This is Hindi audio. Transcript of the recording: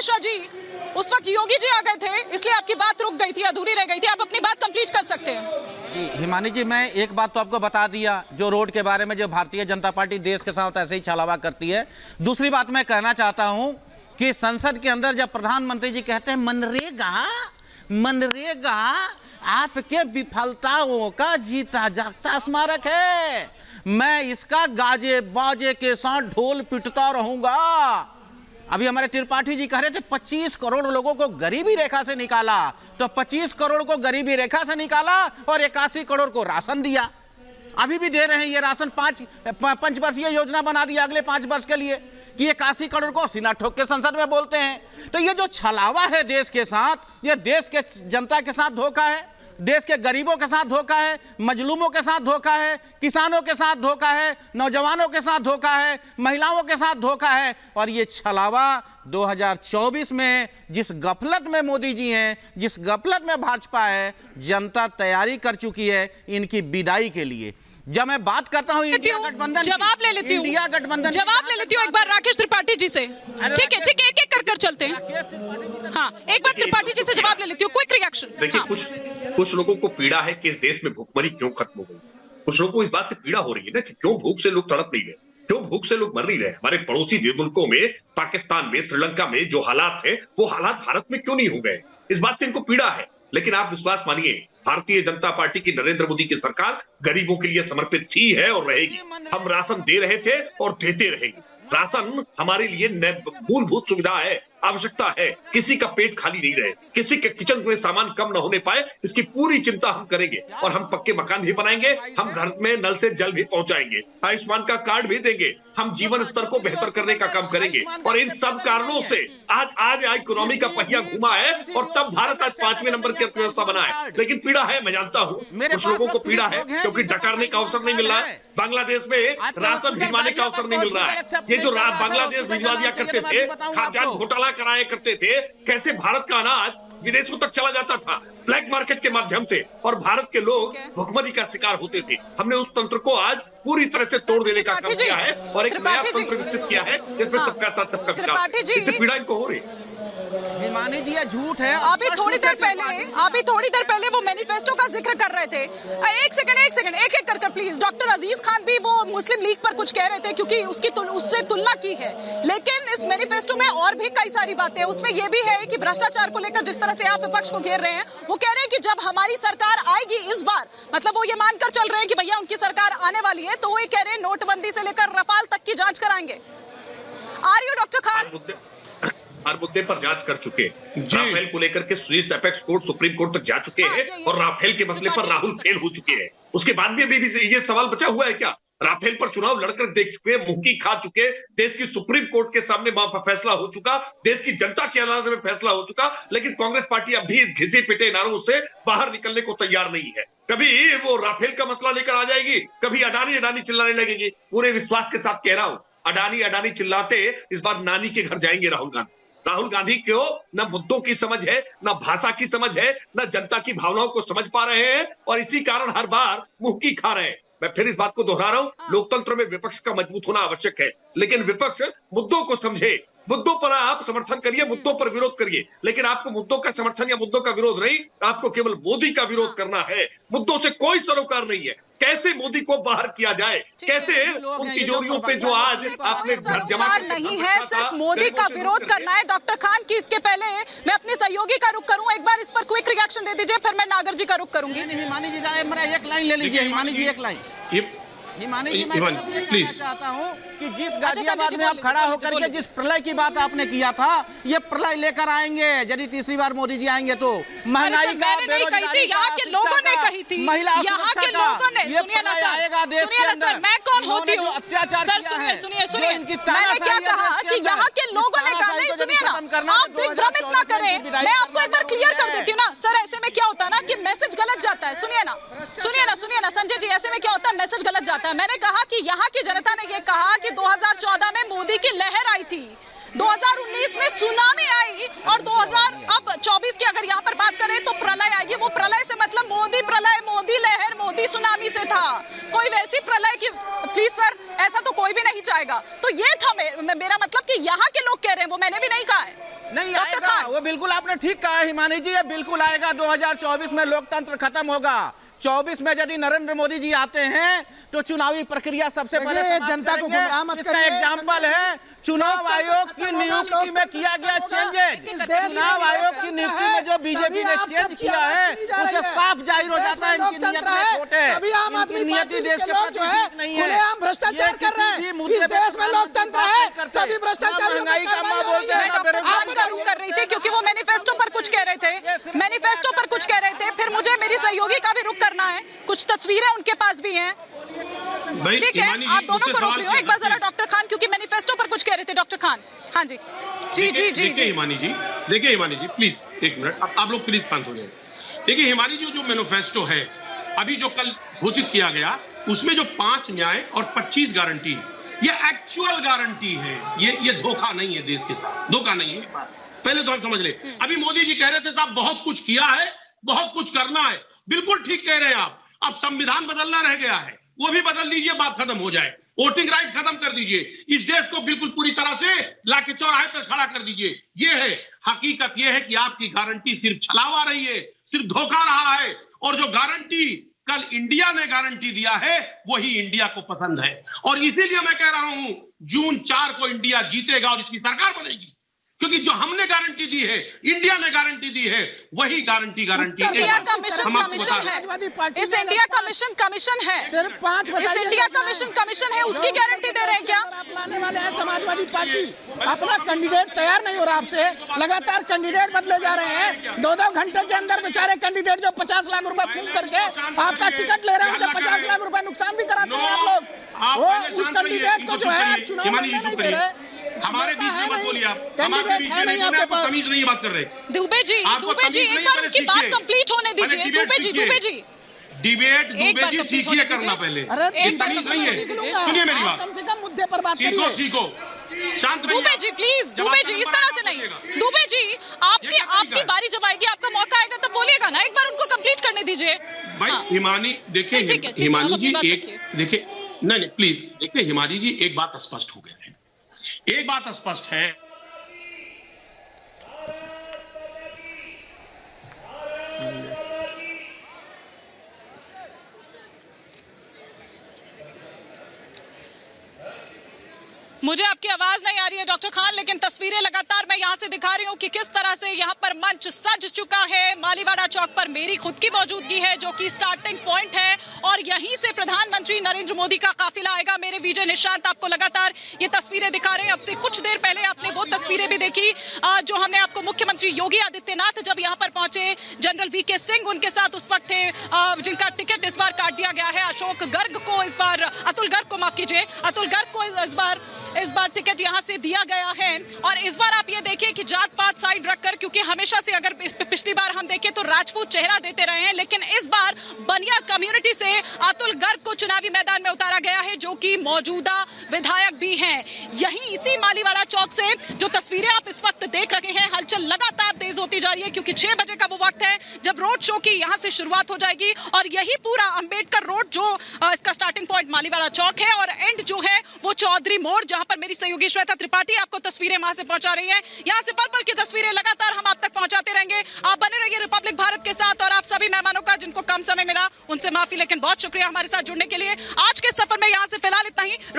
मिश्रा जी, उस वक्त योगी जी आ गए थे, इसलिए आपकी बात रुक गई थी, अधूरी रह गई थी। आप अपनी बात कंप्लीट कर सकते हैं। हिमानी जी, मैं एक बात तो आपको बता दिया, जो रोड के बारे में जो भारतीय जनता पार्टी देश के साथ ऐसे ही छलावा करती है। दूसरी बात मैं कहना चाहता हूं कि संसद के अंदर जब प्रधानमंत्री जी कहते हैं मनरेगा मनरेगा आपके विफलताओं का जीता जागता स्मारक है, मैं इसका गाजे बाजे के साथ ढोल पिटता रहूंगा। अभी हमारे त्रिपाठी जी कह रहे थे 25 करोड़ लोगों को गरीबी रेखा से निकाला, तो 25 करोड़ को गरीबी रेखा से निकाला और 81 करोड़ को राशन दिया। अभी भी दे रहे हैं ये राशन। 5 वर्षीय योजना बना दिया अगले 5 वर्ष के लिए कि 81 करोड़ को सीना ठोक के संसद में बोलते हैं। तो ये जो छलावा है देश के साथ, ये देश के जनता के साथ धोखा है, देश के गरीबों के साथ धोखा है, मजलूमों के साथ धोखा है, किसानों के साथ धोखा है, नौजवानों के साथ धोखा है, महिलाओं के साथ धोखा है। और ये छलावा 2024 में जिस गफलत में मोदी जी हैं, जिस गफलत में भाजपा है, जनता तैयारी कर चुकी है इनकी विदाई के लिए। जब मैं बात करता हूं इंडिया गठबंधन, जवाब ले लेती हूं, इंडिया गठबंधन जवाब ले लेती हूं एक बार राकेश त्रिपाठी जी से। ठीक है, एक एक कर चलते हैं। हाँ, एक बार त्रिपाठी जी से जवाब ले लेती हूँ, क्विक रिएक्शन। देखिए, कुछ लोगों को पीड़ा है कि इस देश में भूखमरी क्यों खत्म हो गई। कुछ लोगों को इस बात से पीड़ा हो रही है ना कि क्यों भूख से लोग तड़प नहीं रहे, क्यों भूख से लोग मर नहीं रहे। हमारे पड़ोसी मुल्कों में, पाकिस्तान में, श्रीलंका में जो हालात है वो हालात भारत में क्यों नहीं हो गए, इस बात से इनको पीड़ा है। लेकिन आप विश्वास मानिए, भारतीय जनता पार्टी की नरेंद्र मोदी की सरकार गरीबों के लिए समर्पित थी, है और रहेगी। हम राशन दे रहे थे और देते रहेंगे। राशन हमारे लिए मूलभूत सुविधा है, आवश्यकता है। किसी का पेट खाली नहीं रहे, किसी के किचन में सामान कम न होने पाए, इसकी पूरी चिंता हम करेंगे। और हम पक्के मकान भी बनाएंगे, हम घर में नल से जल भी पहुंचाएंगे, आयुष्मान का कार्ड भी देंगे, हम जीवन स्तर को बेहतर करने का काम करेंगे। और इन सब कारणों से आज इकोनॉमी का पहिया घुमा है और तब भारत आज 5वें नंबर की अर्थव्यवस्था बना है। लेकिन पीड़ा है, मैं जानता हूँ कुछ लोगों को पीड़ा है क्योंकि डकारने का अवसर नहीं मिल रहा है, बांग्लादेश में राशन भिजवाने का अवसर नहीं मिल रहा है। ये जो बांग्लादेश भिजवा दिया करते थे, खाद्यान्न घोटाला कराया करते थे, कैसे भारत का अनाज विदेशों तक चला जाता था ब्लैक मार्केट के माध्यम से, और भारत के लोग भुखमरी का शिकार होते थे। हमने उस तंत्र को आज पूरी तरह से तोड़ देने का काम किया है और एक नया तंत्र विकसित किया है जिसमें सबका साथ सबका विकास। इससे पीड़ा इनको हो रही है। हिमानी जी, ये झूठ है। अभी थोड़ी देर पहले वो मैनिफेस्टो का जिक्र कर रहे थे। एक सेकंड एक कर प्लीज। डॉक्टर अजीज खान भी वो मुस्लिम लीग पर कुछ कह रहे थे क्योंकि उससे तुलना की है। लेकिन इस मैनिफेस्टो में और भी कई सारी बातें हैं। उसमें ये भी है कि भ्रष्टाचार को लेकर जिस तरह से आप विपक्ष को घेर रहे हैं, वो कह रहे हैं कि जब हमारी सरकार आएगी इस बार, मतलब वो ये मानकर चल रहे हैं कि भैया उनकी सरकार आने वाली है, तो वो ये कह रहे हैं नोटबंदी से लेकर रफाल तक की जांच कराएंगे। Are you doctor Khan? हर मुद्दे पर जांच कर चुके हैं। राफेल को लेकर के Swiss apex court supreme court तक जा चुके हैं और राफेल के मसले पर राहुल फेल हो चुके हैं। उसके बाद भी अभी ये सवाल बचा हुआ है क्या? राफेल पर चुनाव लड़कर देख चुके, मुक्की खा चुके, देश की सुप्रीम कोर्ट के सामने फैसला हो चुका, देश की जनता की अदालत में फैसला हो चुका, लेकिन कांग्रेस पार्टी अब भी इस घिसे पिटे नारों से बाहर निकलने को तैयार नहीं है। कभी वो राफेल का मसला लेकर आ जाएगी, कभी अडानी चिल्लाने लगेगी। पूरे विश्वास के साथ कह रहा हूं, अडानी चिल्लाते इस बार नानी के घर जाएंगे राहुल गांधी को न मुद्दों की समझ है, न भाषा की समझ है, न जनता की भावनाओं को समझ पा रहे हैं और इसी कारण हर बार मुक्की खा रहे हैं। मैं फिर इस बात को दोहरा रहा हूं, लोकतंत्र में विपक्ष का मजबूत होना आवश्यक है, लेकिन विपक्ष मुद्दों को समझे। मुद्दों पर आप समर्थन करिए, मुद्दों पर विरोध करिए, लेकिन आपको मुद्दों का समर्थन या मुद्दों का विरोध नहीं, आपको केवल मोदी का विरोध करना है। मुद्दों से कोई सरोकार नहीं है। कैसे मोदी को बाहर किया जाए, कैसे उन तिजोरियों पे जो आज आपने जमा नहीं है, सिर्फ मोदी का विरोध करना है। डॉक्टर खान की इसके पहले मैं अपने सहयोगी का रुख करूं, एक बार इस पर क्विक रिएक्शन दे दीजिए, फिर मैं नागर जी का रुख करूंगी। हिमानी जी, मेरा एक लाइन ले लीजिए। हिमानी जी, एक लाइन। हिमानी जी, मैं कहना चाहता हूं कि जिस गाजियाबाद में आप खड़ा होकर के जिस प्रलय की बात आपने किया था, ये प्रलय लेकर आएंगे यदि तीसरी बार मोदी जी आएंगे तो। महंगाई का, बेरोजगारी का, यहाँ के लोगों ने कही थी, यहाँ के लोगों ने। सुनिए ना सर, मैं कौन होती हूँ? सर सुनिए, मैंने क्या कहा कि यहाँ के लोगों ने कहा। नहीं, सुनिए ना, आप दिग्भ्रमित ना करें। मैं आपको एक बार क्लियर कर देती हूँ ना सर, ऐसे में क्या होता है ना कि मैसेज गलत जाता है। सुनिए ना संजय जी, ऐसे में क्या होता है, मैसेज गलत जाता है। मैंने कहा कि यहाँ की जनता ने ये कहा कि 2014 में मोदी की लहर आई थी, 2019 में सुनामी आई और 2024 की अगर यहाँ पर बात करें तो प्रलय आएगी। वो प्रलय से मतलब मोदी प्रलय, मोदी लहर, मोदी सुनामी से था। कोई वैसी प्रलय की, प्लीज सर, ऐसा तो कोई भी नहीं चाहेगा। तो ये था मेरा मतलब कि यहाँ के लोग कह रहे हैं, वो मैंने भी नहीं कहा है। नहीं आएगा, वो बिल्कुल आपने ठीक कहा हिमानी जी, ये बिल्कुल आएगा। 2024 में लोकतंत्र खत्म होगा। 24 में यदि नरेंद्र मोदी जी आते हैं तो चुनावी प्रक्रिया सबसे पहले जनता को गुमराह मत इसका करिए। एग्जाम्पल है चुनाव आयोग की नियुक्ति में किया गया चेंजेस। चुनाव आयोग की नियुक्ति में जो बीजेपी ने चेंज किया है उससे साफ जाहिर हो जाता है इनकी नियत में खोट है, इनकी नियति देश के प्रति ठीक नहीं है। भ्रष्टाचार कर रहे हैं, इस देश में लोकतंत्र है, तभी भ्रष्टाचार महंगाई का माँ बोलते हैं ना बेरोजगारी का कर रही थी क्योंकि वो मैनिफेस्टो पर कुछ कह रहे थे, मैनिफेस्टो पर कुछ कह रहे थे। फिर मुझे मेरी सहयोगी का भी रुख करना है, कुछ तस्वीरें उनके पास भी हैं। ठीक है, आप दोनों को रोक रही हो। एक बार जरा डॉक्टर खान, क्योंकि मैनिफेस्टो पर कुछ कह रहे थे डॉक्टर खान। हाँ जी जी जी जी देखिए हिमानी जी प्लीज एक मिनट, आप लोग प्लीज शांत हो जाए। देखिए हिमानी जी, जो मैनिफेस्टो है अभी जो कल घोषित किया गया, उसमें जो 5 न्याय और 25 गारंटी, ये एक्चुअल गारंटी है, ये धोखा नहीं है देश के साथ, धोखा नहीं है। पहले तो हम समझ ले। अभी मोदी जी कह रहे थे साहब बहुत कुछ किया है, बहुत कुछ करना है, बिल्कुल ठीक कह रहे हैं आप। अब संविधान बदलना रह गया है, वो भी बदल दीजिए, बात खत्म हो जाए। वोटिंग राइट खत्म कर दीजिए, इस देश को बिल्कुल पूरी तरह से लाके चौराहे पर खड़ा कर दीजिए। ये है हकीकत, ये है कि आपकी गारंटी सिर्फ छलावा रही है, सिर्फ धोखा रहा है। और जो गारंटी कल इंडिया ने गारंटी दिया है वही इंडिया को पसंद है, और इसीलिए मैं कह रहा हूं जून 4 को इंडिया जीतेगा और इसकी सरकार बनेगी, क्योंकि जो हमने गारंटी दी है, इंडिया ने गारंटी दी है, वही गारंटी इंडिया का मिशन है। इस इंडिया का मिशन कमीशन है, सिर्फ 5 इस इंडिया का मिशन कमीशन है, उसकी गारंटी दे रहे हैं क्या? आप लाने वाले हैं समाजवादी पार्टी, अपना कैंडिडेट तैयार नहीं हो रहा आपसे, लगातार कैंडिडेट बदले जा रहे हैं। 2-2 घंटे के अंदर बेचारे कैंडिडेट जो 50 लाख रुपए फूंक करके आपका टिकट ले रहे हैं, उनके 50 लाख रुपए नुकसान भी कराते हैं आप लोग। वो उस कैंडिडेट को जो है चुनाव में नहीं दे रहे। हमारे बीच में मत बोलिए आप, हमारे बीच में नहीं, आपको तमीज नहीं बात कर रहे। दुबे जी एक बार उनकी बात कंप्लीट होने दीजिए। दुबे जी डिबेट दुबे जी सीखिए करना पहले। एक बार सुनिए मेरी बात, कम से कम मुद्दे पर बात करिए। सीखो शांत। दुबे जी प्लीज, दुबे जी इस तरह से नहीं। दुबे जी आपकी बारी जब आएगी, आपका मौका आएगा तब बोलिएगा ना, एक बार उनको कंप्लीट करने दीजिए। भाई हिमानी देखिए, हिमानी जी एक देखिए, नहीं प्लीज देखिए हिमानी जी, एक बात स्पष्ट हो गया है, एक बात स्पष्ट है। मुझे आपकी आवाज नहीं आ रही है डॉक्टर खान, लेकिन तस्वीरें लगातार मैं यहाँ से दिखा रही हूँ कि किस तरह से यहाँ पर मंच सज चुका है। मालीवाड़ा चौक पर मेरी खुद की मौजूदगी है जो कि स्टार्टिंग पॉइंट है, और यहीं से प्रधानमंत्री नरेंद्र मोदी का काफिला आएगा। मेरे विजय निशांत आपको लगातार ये तस्वीरें दिखा रहे हैं। अब से कुछ देर पहले आपने वो तस्वीरें भी देखी जो हमने आपको मुख्यमंत्री योगी आदित्यनाथ जब यहाँ पर पहुंचे, जनरल वीके सिंह उनके साथ उस वक्त थे, जिनका टिकट इस बार काट दिया गया है। अशोक गर्ग को इस बार, अतुल गर्ग को माफ कीजिए, अतुल गर्ग को इस बार टिकट यहां से दिया गया है। और इस बार आप ये देखिए कि जात पात साइड रखकर, क्योंकि हमेशा से अगर पिछली बार हम देखें तो राजपूत चेहरा देते रहे हैं, लेकिन इस बार बनिया कम्युनिटी से अतुल गर्ग को चुनावी मैदान में उतारा गया है, जो कि मौजूदा विधायक भी हैं। यहीं इसी मालीवाड़ा चौक से जो तस्वीरें आप इस वक्त देख रहे हैं, हलचल लगातार तेज होती जा रही है, क्योंकि 6 बजे का वो वक्त है जब रोड शो की यहां से शुरुआत हो जाएगी। और यही पूरा अंबेडकर रोड जो इसका स्टार्टिंग पॉइंट मालीवाड़ा चौक है, और एंड जो है वो चौधरी मोड़, जहां पर मेरी सहयोगी श्वेता त्रिपाठी आपको तस्वीरें वहां से पहुंचा रही है। यहां से पल पल की तस्वीरें लगातार हम आप तक पहुंचाते रहेंगे। आप बने रहिए रिपब्लिक भारत के साथ, और आप सभी मेहमानों का जिनको कम समय मिला उनसे माफी, लेकिन बहुत शुक्रिया हमारे साथ जुड़ने के लिए। आज के सफर में यहां से फिलहाल इतना ही।